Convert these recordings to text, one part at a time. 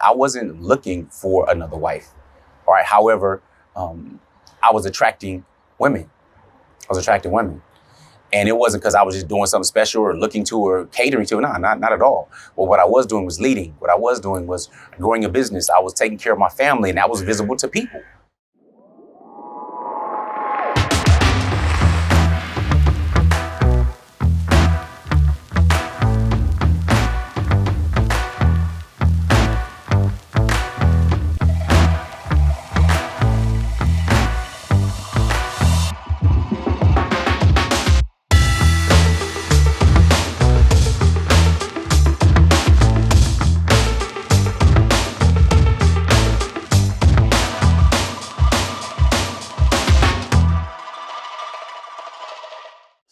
I wasn't looking for another wife. All right. However, I was attracting women. I was attracting women. And it wasn't because I was just doing something special or looking to or catering to. No, not at all. Well, what I was doing was leading. What I was doing was growing a business. I was taking care of my family, and that was visible to people.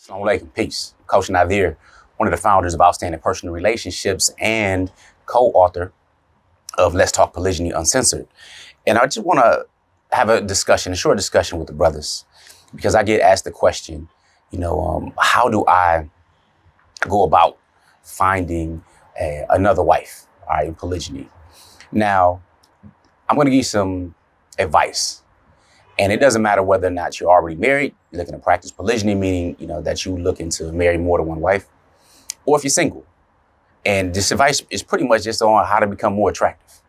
Salaam alaikum, peace. Coach Nazir, one of the founders of Outstanding Personal Relationships and co-author of Let's Talk Polygyny Uncensored. And I just want to have a short discussion with the brothers, because I get asked the question, how do I go about finding another wife, all right, in polygyny? Now, I'm going to give you some advice. And it doesn't matter whether or not you're already married, you're looking to practice polygyny, meaning, that you looking to marry more than one wife, or if you're single. And this advice is pretty much just on how to become more attractive.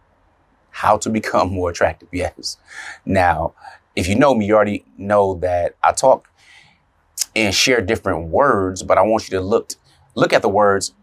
How to become more attractive, yes. Now, if you know me, you already know that I talk and share different words, but I want you to look at the words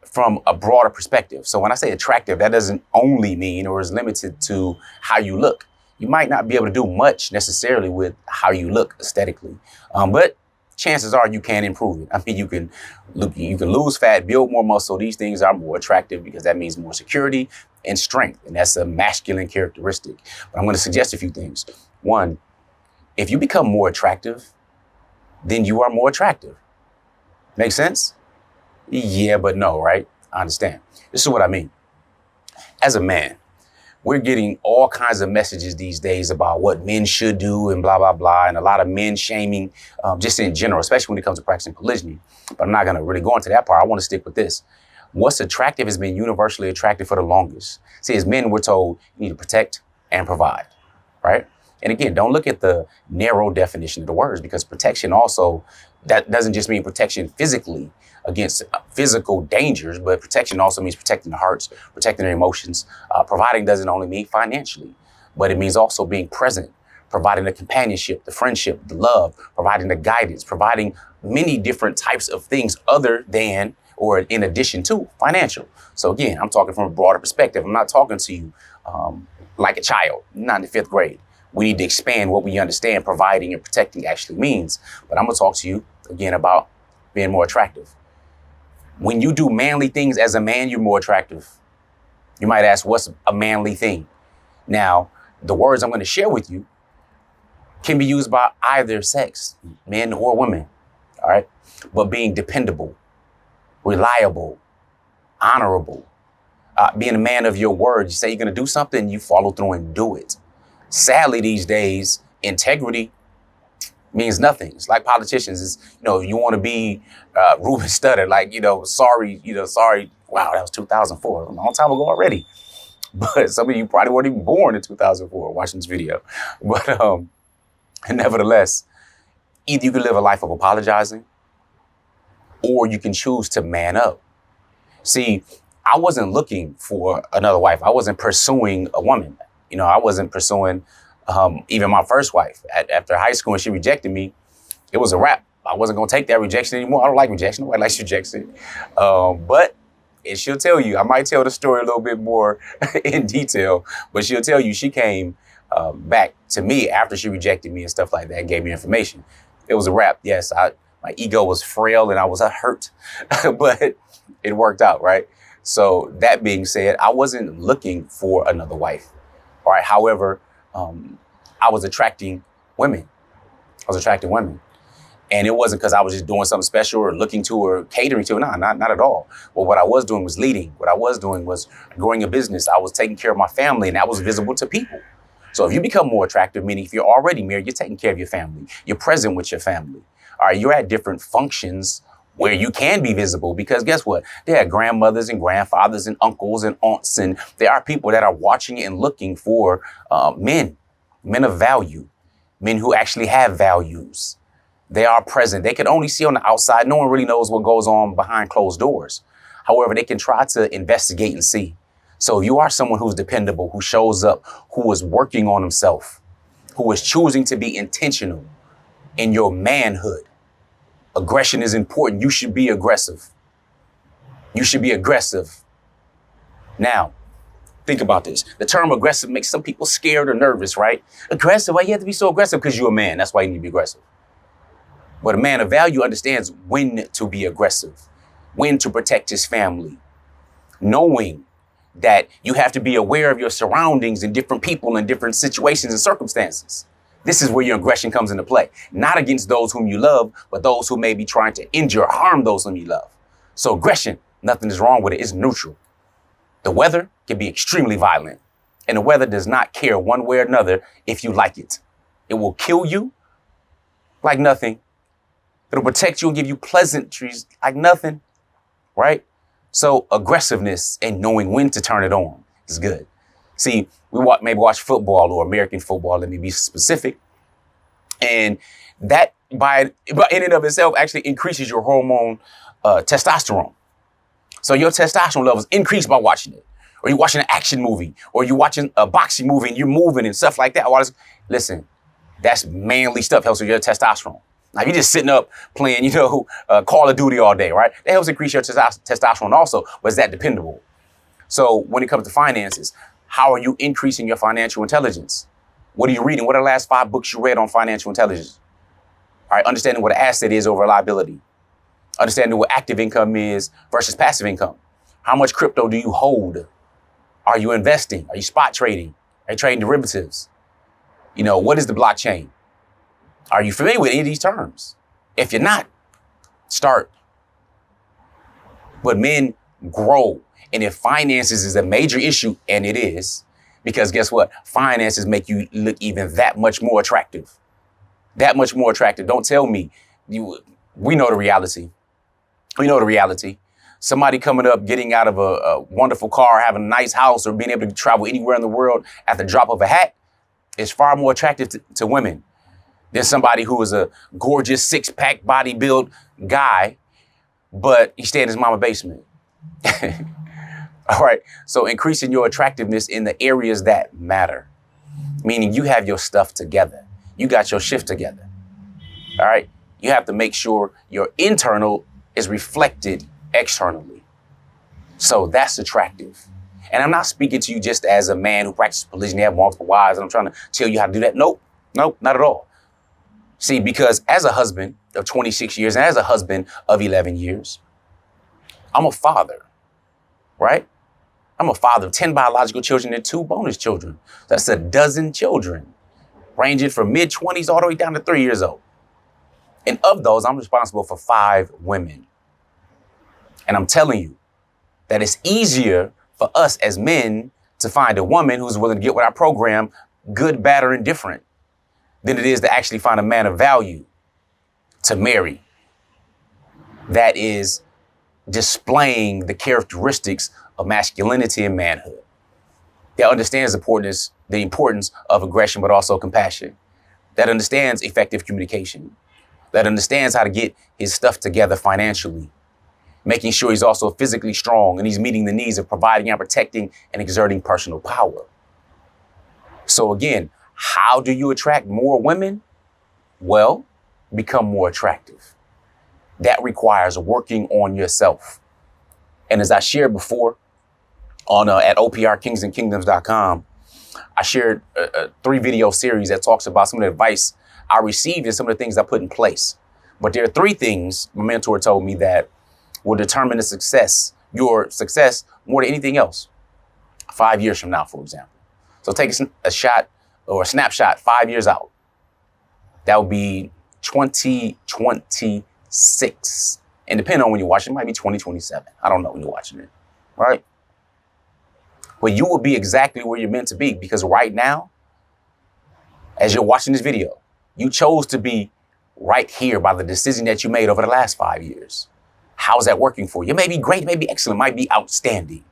from a broader perspective. So when I say attractive, that doesn't only mean or is limited to how you look. You might not be able to do much necessarily with how you look aesthetically, but chances are you can improve it. I mean, you can lose fat, build more muscle. These things are more attractive because that means more security and strength, and that's a masculine characteristic. But I'm going to suggest a few things. One, if you become more attractive, then you are more attractive. Make sense? Yeah, but no, right? I understand. This is what I mean. As a man, we're getting all kinds of messages these days about what men should do and blah, blah, blah. And a lot of men shaming just in general, especially when it comes to practicing polygyny. But I'm not going to really go into that part. I want to stick with this. What's attractive has been universally attractive for the longest. See, as men, we're told you need to protect and provide, right? And again, don't look at the narrow definition of the words, because protection also, that doesn't just mean protection physically against physical dangers, but protection also means protecting the hearts, protecting their emotions. Providing doesn't only mean financially, but it means also being present, providing the companionship, the friendship, the love, providing the guidance, providing many different types of things other than or in addition to financial. So again, I'm talking from a broader perspective. I'm not talking to you like a child, not in the 5th grade. We need to expand what we understand providing and protecting actually means. But I'm going to talk to you again about being more attractive. When you do manly things as a man, you're more attractive. You might ask, what's a manly thing? Now, the words I'm going to share with you can be used by either sex, men or women, all right? But being dependable, reliable, honorable, being a man of your word. You say you're going to do something, you follow through and do it. Sadly, these days, integrity means nothing. It's like politicians. It's, you want to be Ruben Studdard, like, sorry. Wow, that was 2004, a long time ago already. But some of you probably weren't even born in 2004 watching this video. But nevertheless, either you can live a life of apologizing or you can choose to man up. See, I wasn't looking for another wife. I wasn't pursuing a woman. I wasn't pursuing even my first wife. After high school, when she rejected me, it was a wrap. I wasn't going to take that rejection anymore. I don't like rejection. Nobody likes rejection. But she'll tell you, I might tell the story a little bit more in detail, but she'll tell you she came back to me after she rejected me and stuff like that and gave me information. It was a wrap. Yes, my ego was frail and I was hurt, but it worked out, right? So that being said, I wasn't looking for another wife. All right. However, I was attracting women. And it wasn't because I was just doing something special or looking to or catering to. No, not at all. Well, what I was doing was leading. What I was doing was growing a business. I was taking care of my family, and that was visible to people. So if you become more attractive, meaning if you're already married, you're taking care of your family. You're present with your family. All right. You're at different functions where you can be visible, because guess what? There are grandmothers and grandfathers and uncles and aunts, and there are people that are watching and looking for men of value, men who actually have values. They are present. They can only see on the outside. No one really knows what goes on behind closed doors. However, they can try to investigate and see. So if you are someone who's dependable, who shows up, who is working on himself, who is choosing to be intentional in your manhood, aggression is important. You should be aggressive. You should be aggressive. Now, think about this. The term aggressive makes some people scared or nervous, right? Aggressive, why you have to be so aggressive? Because you're a man. That's why you need to be aggressive. But a man of value understands when to be aggressive, when to protect his family, knowing that you have to be aware of your surroundings and different people and different situations and circumstances. This is where your aggression comes into play, not against those whom you love, but those who may be trying to injure or harm those whom you love. So aggression, nothing is wrong with it. It's neutral. The weather can be extremely violent, and the weather does not care one way or another if you like it. It will kill you like nothing. It'll protect you and give you pleasantries like nothing, right? So aggressiveness and knowing when to turn it on is good. See, we maybe watch football or American football, let me be specific. And that by in and of itself actually increases your hormone testosterone. So your testosterone levels increase by watching it. Or you're watching an action movie, or you're watching a boxing movie and you're moving and stuff like that. Listen, that's manly stuff, helps with your testosterone. Now, if you're just sitting up playing, Call of Duty all day, right? That helps increase your testosterone also, but is that dependable? So when it comes to finances, how are you increasing your financial intelligence? What are you reading? What are the last 5 books you read on financial intelligence? All right, understanding what an asset is over a liability. Understanding what active income is versus passive income. How much crypto do you hold? Are you investing? Are you spot trading? Are you trading derivatives? What is the blockchain? Are you familiar with any of these terms? If you're not, start. But men grow. And if finances is a major issue, and it is, because guess what? Finances make you look even that much more attractive. That much more attractive. Don't tell me. We know the reality. We know the reality. Somebody coming up, getting out of a wonderful car, having a nice house, or being able to travel anywhere in the world at the drop of a hat is far more attractive to women than somebody who is a gorgeous 6-pack body build guy, but he stay in his mama's basement. All right. So increasing your attractiveness in the areas that matter, meaning you have your stuff together. You got your shift together. All right. You have to make sure your internal is reflected externally. So that's attractive. And I'm not speaking to you just as a man who practices polygyny, have multiple wives, and I'm trying to tell you how to do that. Nope, not at all. See, because as a husband of 26 years and as a husband of 11 years, I'm a father, right? I'm a father of 10 biological children and 2 bonus children. That's a dozen children, ranging from mid-20s all the way down to 3 years old. And of those, I'm responsible for 5 women. And I'm telling you that it's easier for us as men to find a woman who's willing to get with our program, good, bad, or indifferent, than it is to actually find a man of value to marry that is displaying the characteristics of masculinity and manhood, that understands the importance of aggression, but also compassion, that understands effective communication, that understands how to get his stuff together financially, making sure he's also physically strong and he's meeting the needs of providing and protecting and exerting personal power. So again, how do you attract more women? Well, become more attractive. That requires working on yourself. And as I shared before on at oprkingsandkingdoms.com, I shared a 3-video series that talks about some of the advice I received and some of the things I put in place. But there are 3 things my mentor told me that will determine your success more than anything else 5 years from now, for example. So take a shot or a snapshot 5 years out. That would be 2026. And depending on when you're watching, it might be 2027. I don't know when you're watching it, right? But you will be exactly where you're meant to be, because right now, as you're watching this video, you chose to be right here by the decision that you made over the last 5 years. How's that working for you? It may be great, it may be excellent, it might be outstanding,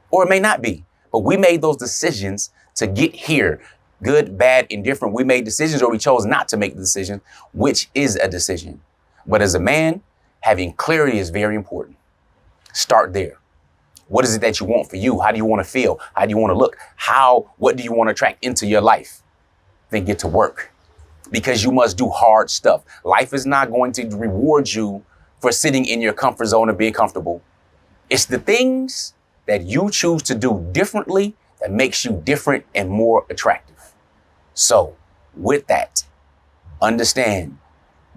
or it may not be. But we made those decisions to get here. Good, bad, indifferent. We made decisions or we chose not to make the decision, which is a decision. But as a man, having clarity is very important. Start there. What is it that you want for you? How do you want to feel? How do you want to look? What do you want to attract into your life? Then get to work, because you must do hard stuff. Life is not going to reward you for sitting in your comfort zone and being comfortable. It's the things that you choose to do differently that makes you different and more attractive. So with that, understand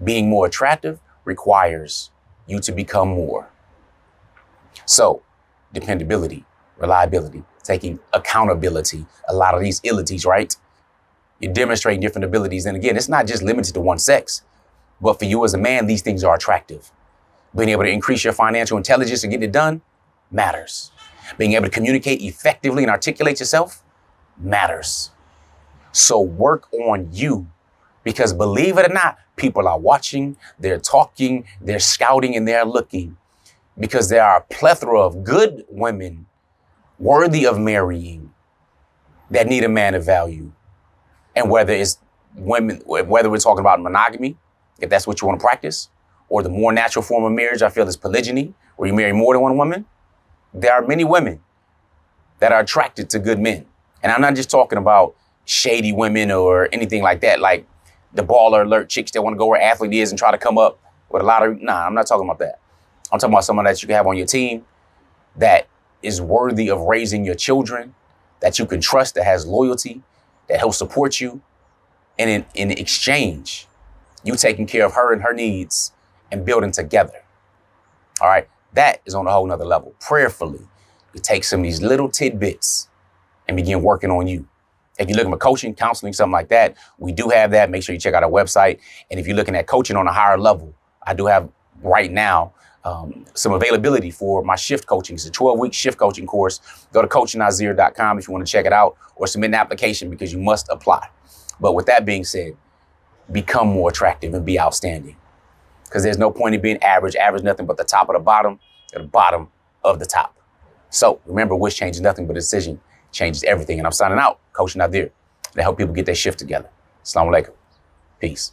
being more attractive requires you to become more. So dependability, reliability, taking accountability, a lot of these abilities, right? You're demonstrating different abilities. And again, it's not just limited to one sex, but for you as a man, these things are attractive. Being able to increase your financial intelligence and get it done matters. Being able to communicate effectively and articulate yourself matters. So work on you, because believe it or not, people are watching, they're talking, they're scouting, and they're looking, because there are a plethora of good women worthy of marrying that need a man of value. And whether it's women, whether we're talking about monogamy, if that's what you want to practice, or the more natural form of marriage, I feel is polygyny, where you marry more than one woman. There are many women that are attracted to good men. And I'm not just talking about shady women or anything like that, like the baller alert chicks that want to go where athlete is and try to come up with a lot of, I'm not talking about that. I'm talking about someone that you can have on your team that is worthy of raising your children, that you can trust, that has loyalty, that helps support you. And in exchange, you taking care of her and her needs and building together. All right. That is on a whole nother level. Prayerfully, you take some of these little tidbits and begin working on you. If you're looking for coaching, counseling, something like that, we do have that. Make sure you check out our website. And if you're looking at coaching on a higher level, I do have right now some availability for my shift coaching. It's a 12-week shift coaching course. Go to coachnazir.com if you want to check it out, or submit an application, because you must apply. But with that being said, become more attractive and be outstanding, because there's no point in being average. Average nothing but the top of the bottom, or the bottom of the top. So remember, wish changes nothing, but a decision changes everything. And I'm signing out, Coach Nazir, to help people get their shift together. Assalamu alaikum. Peace.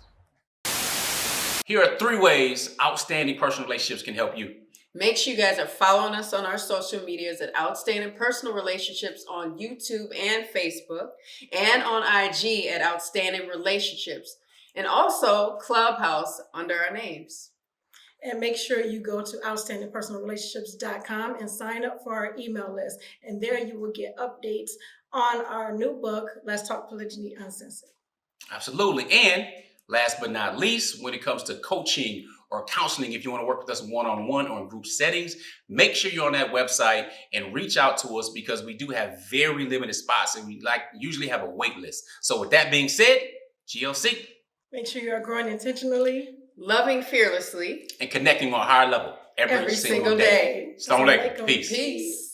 Here are 3 ways outstanding personal relationships can help you. Make sure you guys are following us on our social medias at Outstanding Personal Relationships on YouTube and Facebook, and on IG at Outstanding Relationships, and also Clubhouse under our names. And make sure you go to outstandingpersonalrelationships.com and sign up for our email list. And there you will get updates on our new book, Let's Talk Polygyny Uncensored. Absolutely. And last but not least, when it comes to coaching or counseling, if you want to work with us one-on-one or in group settings, make sure you're on that website and reach out to us, because we do have very limited spots and we usually have a wait list. So with that being said, GLC. Make sure you are growing intentionally, loving fearlessly, and connecting on a higher level every single day. Assalamu alaikum. Peace.